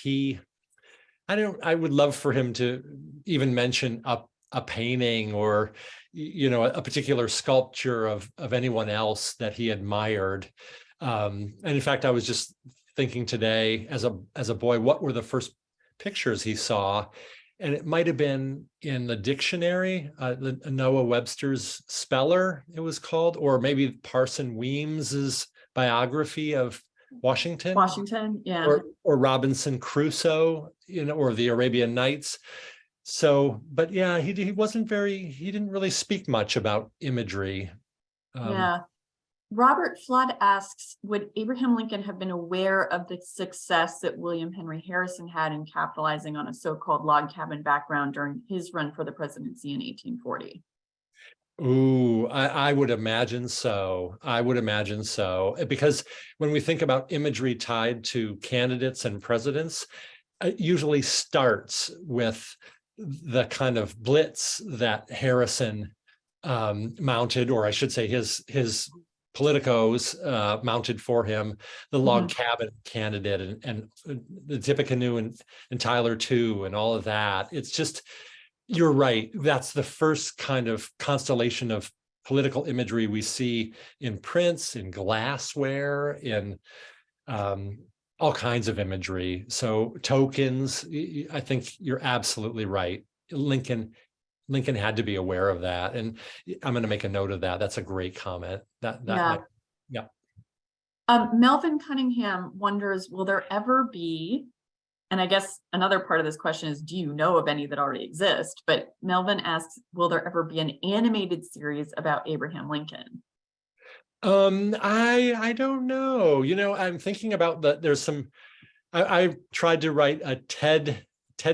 Speaker 3: I would love for him to even mention a painting or, a particular sculpture of anyone else that he admired. And in fact, I was just thinking today, as a boy, what were the first pictures he saw? and it might have been in the dictionary, the Noah Webster's Speller, it was called, or maybe Parson Weems's biography of Washington.
Speaker 2: Washington, yeah.
Speaker 3: Or Robinson Crusoe, or the Arabian Nights. So, but yeah, he didn't really speak much about imagery.
Speaker 2: Yeah. Robert Flood asks, would Abraham Lincoln have been aware of the success that William Henry Harrison had in capitalizing on a so-called log cabin background during his run for the presidency in 1840?
Speaker 3: Ooh, I would imagine so. I would imagine so. Because when we think about imagery tied to candidates and presidents, it usually starts with the kind of blitz that Harrison mounted, or I should say his politicos mounted for him, the log cabin candidate and the Tippecanoe and Tyler too, and all of that. It's just, you're right. That's the first kind of constellation of political imagery we see in prints, in glassware, in all kinds of imagery. So tokens, I think you're absolutely right. Lincoln had to be aware of that. And I'm going to make a note of that. That's a great comment. Yeah.
Speaker 2: Melvin Cunningham wonders, will there ever be, and I guess another part of this question is, do you know of any that already exist? But Melvin asks, will there ever be an animated series about Abraham Lincoln?
Speaker 3: I don't know. I'm thinking about there's some, I tried to write a TED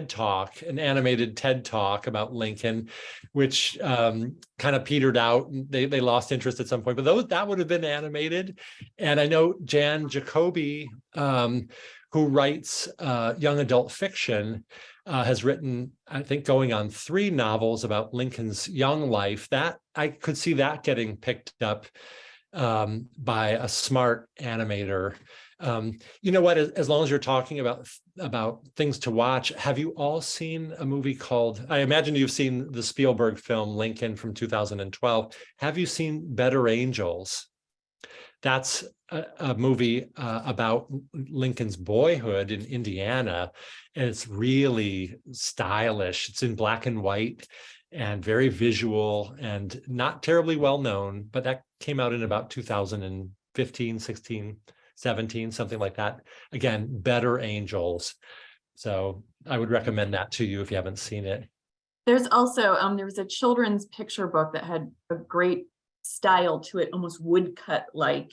Speaker 3: Talk, an animated TED Talk about Lincoln, which kind of petered out. They lost interest at some point, but that would have been animated. And I know Jan Jacoby, who writes young adult fiction, has written, I think, going on 3 novels about Lincoln's young life. That I could see that getting picked up by a smart animator. You know what, as long as you're talking about things to watch, have you all seen a movie called, I imagine you've seen the Spielberg film Lincoln from 2012. Have you seen Better Angels? That's a movie about Lincoln's boyhood in Indiana, and it's really stylish. It's in black and white and very visual and not terribly well known, but that came out in about 2015, 16, 17, something like that. Again, Better Angels. So I would recommend that to you if you haven't seen it.
Speaker 2: There's also, there was a children's picture book that had a great style to it, almost woodcut-like,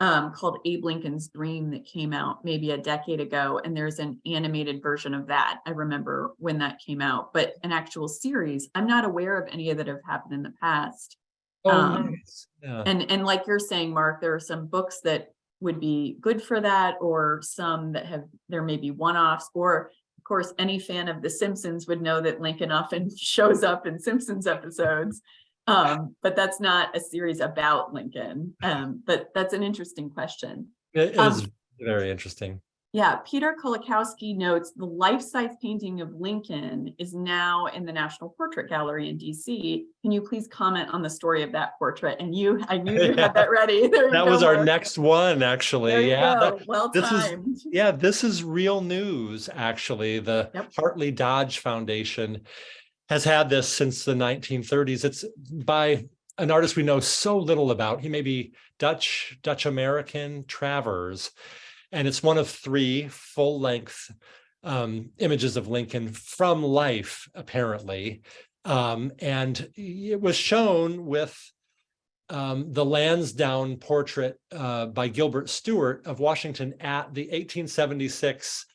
Speaker 2: called Abe Lincoln's Dream, that came out maybe a decade ago. And there's an animated version of that. I remember when that came out, but an actual series, I'm not aware of any that have happened in the past.
Speaker 3: Nice. Yeah.
Speaker 2: And like you're saying, Mark, there are some books that would be good for that, or some that there may be one-offs, or of course, any fan of The Simpsons would know that Lincoln often shows up in Simpsons episodes. But that's not a series about Lincoln. But that's an interesting question.
Speaker 3: It is very interesting.
Speaker 2: Yeah, Peter Kolakowski notes the life-size painting of Lincoln is now in the National Portrait Gallery in DC. Can you please comment on the story of that portrait? And I knew you had that ready.
Speaker 3: That was our next one, actually.
Speaker 2: There you go. Well timed.
Speaker 3: This is real news, actually. The Hartley Dodge Foundation has had this since the 1930s. It's by an artist we know so little about. He may be Dutch-American, Travers. And it's one of 3 full-length images of Lincoln from life, apparently. And it was shown with the Lansdowne portrait by Gilbert Stuart of Washington at the 1876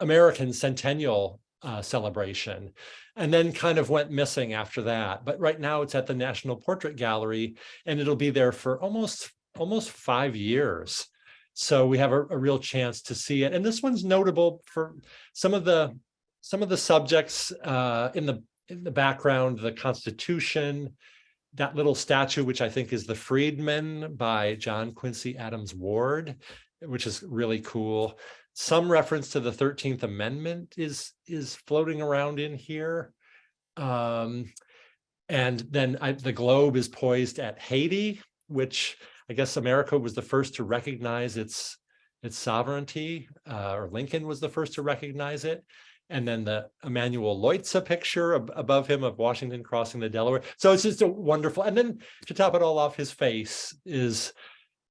Speaker 3: American Centennial celebration, and then kind of went missing after that. But right now it's at the National Portrait Gallery, and it'll be there for almost 5 years. So we have a real chance to see it. And this one's notable for some of the subjects in the background, the Constitution, that little statue, which I think is the Freedman by John Quincy Adams Ward, which is really cool. Some reference to the 13th Amendment is floating around in here. And then the globe is poised at Haiti, which I guess America was the first to recognize its sovereignty, or Lincoln was the first to recognize it. and then the Emanuel Leutze picture above him of Washington crossing the Delaware. So it's just a wonderful. And then to top it all off, his face is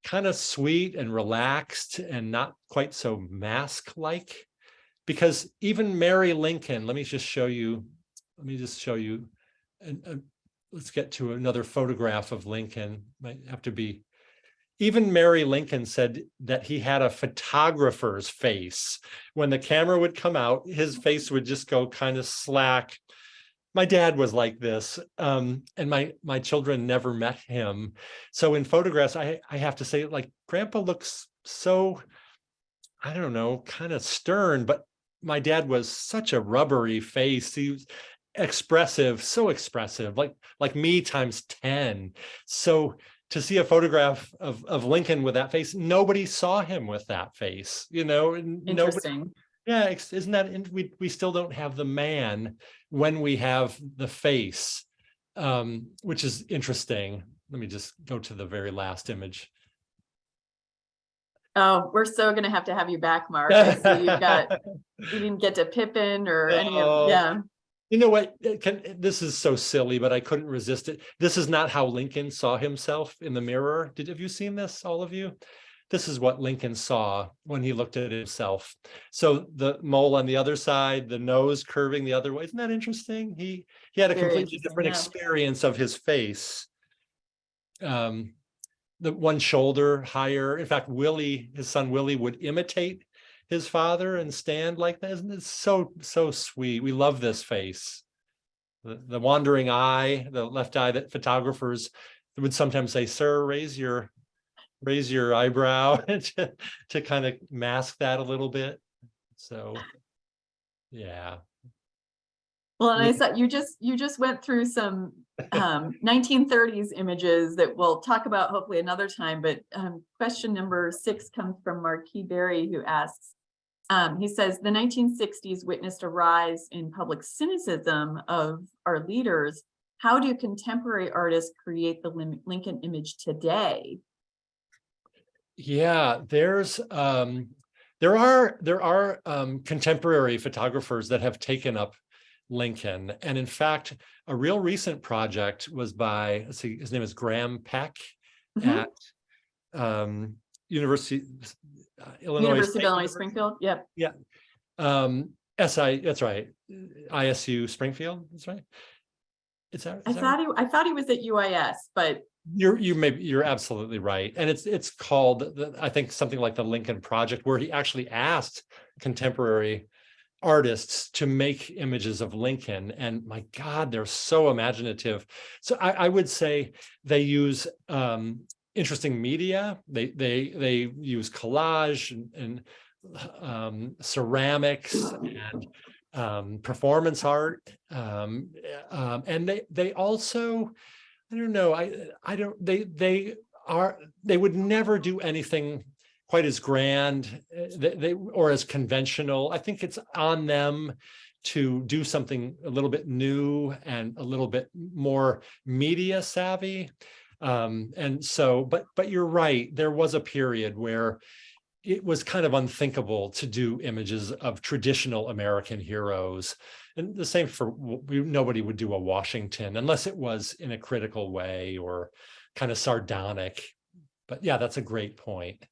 Speaker 3: kind of sweet and relaxed and not quite so mask-like, because even Mary Lincoln, let me just show you, let's get to another photograph of Lincoln. Might have to be, even Mary Lincoln said that he had a photographer's face. When the camera would come out, his face would just go kind of slack. My dad was like this, and my children never met him. So in photographs, I have to say, like, Grandpa looks so, I don't know, kind of stern, but my dad was such a rubbery face. He was expressive, so expressive, like me times 10. So to see a photograph of Lincoln with that face, nobody saw him with that face,
Speaker 2: Interesting.
Speaker 3: Yeah, isn't that, we still don't have the man when we have the face, which is interesting. Let me just go to the very last image.
Speaker 2: Oh, we're so going to have you back, Mark. I see you didn't get to Pippin or any of, yeah.
Speaker 3: You know what, this is so silly, but I couldn't resist it. This is not how Lincoln saw himself in the mirror. Have you seen this, all of you? This is what Lincoln saw when he looked at himself. So the mole on the other side, the nose curving the other way. Isn't that interesting? He had a completely different experience of his face. The one shoulder higher. In fact, his son Willie, would imitate his father and stand like that. Isn't it so sweet? We love this face. The wandering eye, the left eye that photographers would sometimes say, "Sir, raise your eyebrow," to kind of mask that a little bit. So yeah.
Speaker 2: Well, and I saw you just went through some 1930s images that we'll talk about hopefully another time, but question number 6 comes from Marquis Berry, who asks, he says, the 1960s witnessed a rise in public cynicism of our leaders. How do contemporary artists create the Lincoln image today?
Speaker 3: Yeah, there are contemporary photographers that have taken up Lincoln, and in fact, a real recent project was by, let's see, his name is Graham Peck at University of Illinois
Speaker 2: Springfield. Yep.
Speaker 3: Yeah. That's right. ISU Springfield. That's right.
Speaker 2: I thought he was at UIS, but
Speaker 3: you're absolutely right. And it's called, I think, something like the Lincoln Project, where he actually asked contemporary artists to make images of Lincoln. And my God, they're so imaginative. So I would say they use interesting media. They use collage and ceramics and performance art. And they also, I don't know, they would never do anything quite as grand or as conventional. I think it's on them to do something a little bit new and a little bit more media savvy. And so, but you're right, there was a period where it was kind of unthinkable to do images of traditional American heroes. And the same for, nobody would do a Washington unless it was in a critical way or kind of sardonic. But yeah, that's a great point.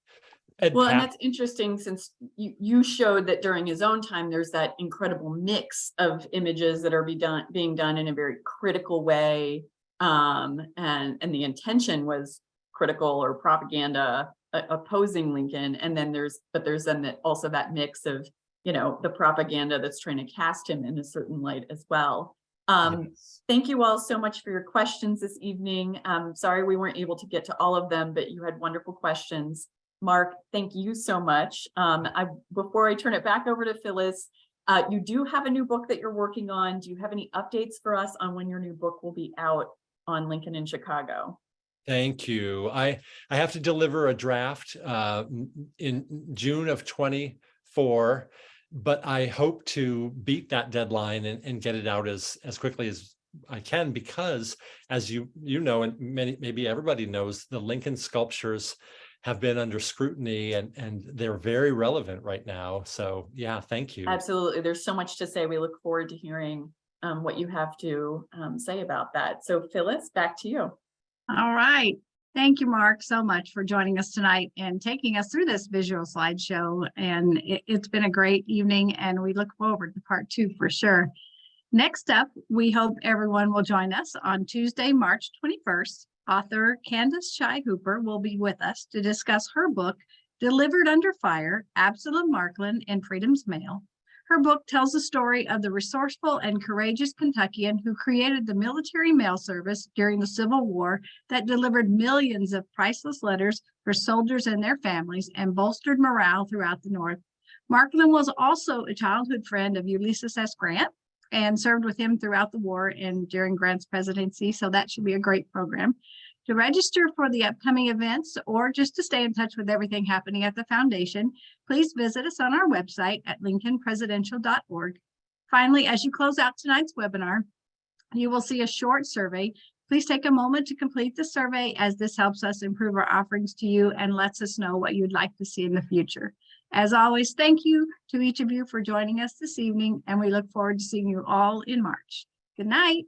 Speaker 3: And
Speaker 2: that's interesting, since you showed that during his own time, there's that incredible mix of images that are being done in a very critical way. And the intention was critical or propaganda opposing Lincoln. And then there's then also that mix of, the propaganda that's trying to cast him in a certain light as well. Yes. Thank you all so much for your questions this evening. Sorry we weren't able to get to all of them, but you had wonderful questions. Mark, thank you so much. Before I turn it back over to Phyllis, you do have a new book that you're working on. Do you have any updates for us on when your new book will be out on Lincoln in Chicago?
Speaker 3: Thank you. I have to deliver a draft in June of 24, but I hope to beat that deadline and get it out as quickly as I can, because as you know, and maybe everybody knows, the Lincoln sculptures have been under scrutiny, and they're very relevant right now. So yeah, thank you.
Speaker 2: Absolutely. There's so much to say. We look forward to hearing what you have to say about that. So Phyllis, back to you.
Speaker 1: All right. Thank you, Mark, so much for joining us tonight and taking us through this visual slideshow. And it's been a great evening, and we look forward to part 2 for sure. Next up, we hope everyone will join us on Tuesday, March 21st. Author Candace Shy Hooper will be with us to discuss her book, Delivered Under Fire, Absalom Markland and Freedom's Mail. Her book tells the story of the resourceful and courageous Kentuckian who created the military mail service during the Civil War that delivered millions of priceless letters for soldiers and their families and bolstered morale throughout the North. Markland was also a childhood friend of Ulysses S. Grant and served with him throughout the war and during Grant's presidency, so that should be a great program. To register for the upcoming events or just to stay in touch with everything happening at the foundation, please visit us on our website at lincolnpresidential.org. Finally, as you close out tonight's webinar, you will see a short survey. Please take a moment to complete the survey, as this helps us improve our offerings to you and lets us know what you'd like to see in the future. As always, thank you to each of you for joining us this evening, and we look forward to seeing you all in March. Good night.